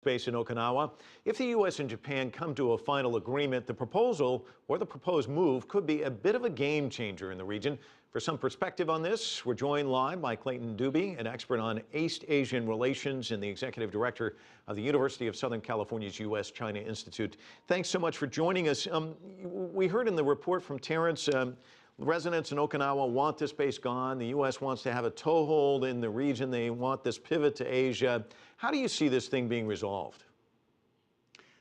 base in Okinawa. If the U.S. and Japan come to a final agreement, the proposal or the proposed move could be a bit of a game changer in the region. For some perspective on this, we're joined live by Clayton Dube, an expert on East Asian relations and the executive director of the University of Southern California's U.S.-China Institute. Thanks so much for joining us. We heard in the report from Terrence, residents in Okinawa want this base gone. The U.S. wants to have a toehold in the region. They want this pivot to Asia. How do you see this thing being resolved?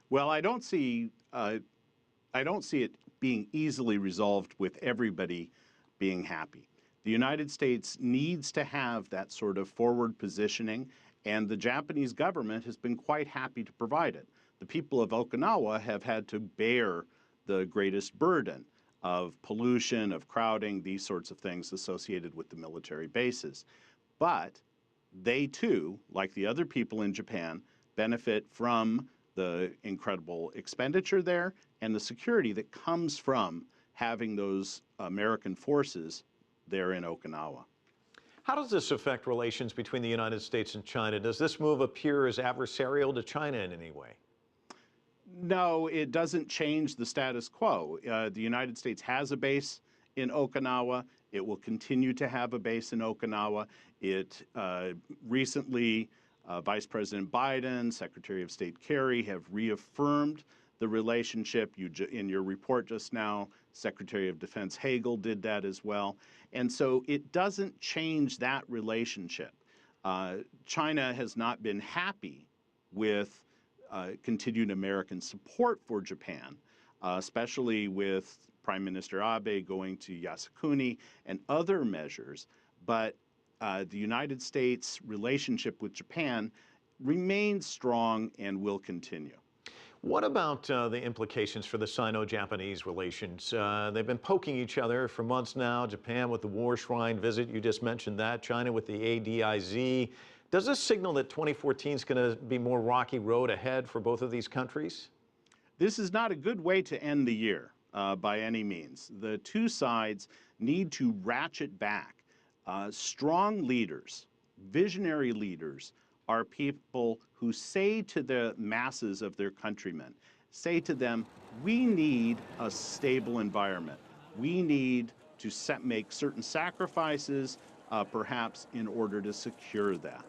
Well, I don't see it being easily resolved with everybody being happy. The United States needs to have that sort of forward positioning, and the Japanese government has been quite happy to provide it. The people of Okinawa have had to bear the greatest burden of pollution, of crowding, these sorts of things associated with the military bases. But they too, like the other people in Japan, benefit from the incredible expenditure there and the security that comes from having those American forces there in Okinawa. How does this affect relations between the United States and China? Does this move appear as adversarial to China in any way? No, it doesn't change the status quo. The United States has a base in Okinawa. It will continue to have a base in Okinawa. Recently, Vice President Biden, Secretary of State Kerry have reaffirmed the relationship. In your report just now, Secretary of Defense Hagel did that as well. And so it doesn't change that relationship. China has not been happy with continued American support for Japan, especially with Prime Minister Abe going to Yasukuni and other measures. But the United States' relationship with Japan remains strong and will continue. What about the implications for the Sino-Japanese relations? They've been poking each other for months now. Japan with the War Shrine visit, you just mentioned that. China with the ADIZ. Does this signal that 2014 is going to be more rocky road ahead for both of these countries? This is not a good way to end the year by any means. The two sides need to ratchet back. Strong leaders, visionary leaders, are people who say to the masses of their countrymen, say to them, we need a stable environment. We need to make certain sacrifices, perhaps, in order to secure that.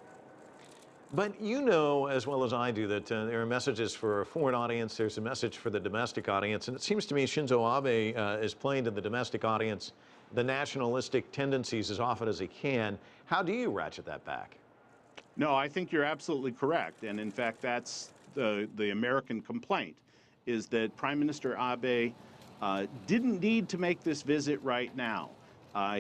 But you know as well as I do that there are messages for a foreign audience, there's a message for the domestic audience, and it seems to me Shinzo Abe is playing to the domestic audience the nationalistic tendencies as often as he can. How do you ratchet that back? No, I think you're absolutely correct, and in fact that's the American complaint, is that Prime Minister Abe didn't need to make this visit right now.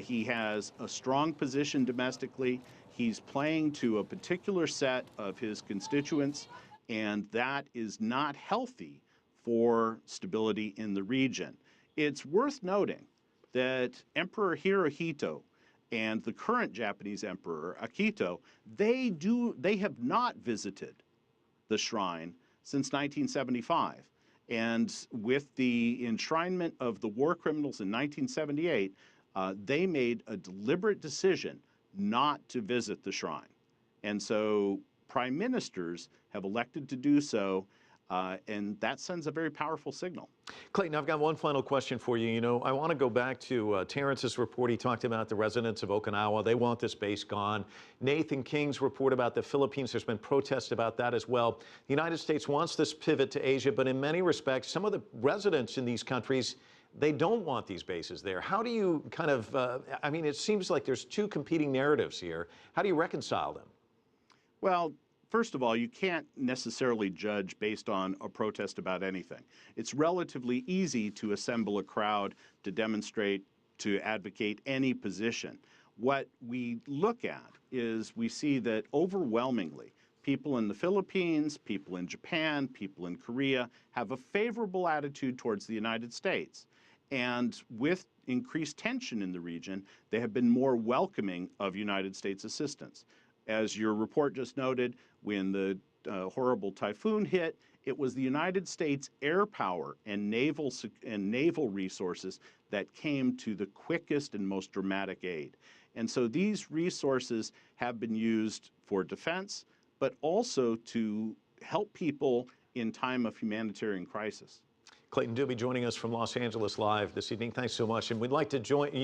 He has a strong position domestically. He's playing to a particular set of his constituents, and that is not healthy for stability in the region. It's worth noting that Emperor Hirohito and the current Japanese Emperor Akito, they have not visited the shrine since 1975. And with the enshrinement of the war criminals in 1978, they made a deliberate decision not to visit the shrine. And so prime ministers have elected to do so, and that sends a very powerful signal. Clayton, I've got one final question for you. You know, I want to go back to Terrence's report. He talked about the residents of Okinawa. They want this base gone. Nathan King's report about the Philippines, there's been protests about that as well. The United States wants this pivot to Asia, but in many respects, some of the residents in these countries, they don't want these bases there. How do you kind of, I mean, it seems like there's two competing narratives here. How do you reconcile them? Well, first of all, you can't necessarily judge based on a protest about anything. It's relatively easy to assemble a crowd to demonstrate, to advocate any position. What we look at is we see that overwhelmingly, people in the Philippines, people in Japan, people in Korea have a favorable attitude towards the United States. And with increased tension in the region, they have been more welcoming of United States assistance. As your report just noted, when the horrible typhoon hit, it was the United States air power and naval resources that came to the quickest and most dramatic aid. And so these resources have been used for defense, but also to help people in time of humanitarian crisis. Clayton Dube joining us from Los Angeles live this evening. Thanks so much. And we'd like to join you.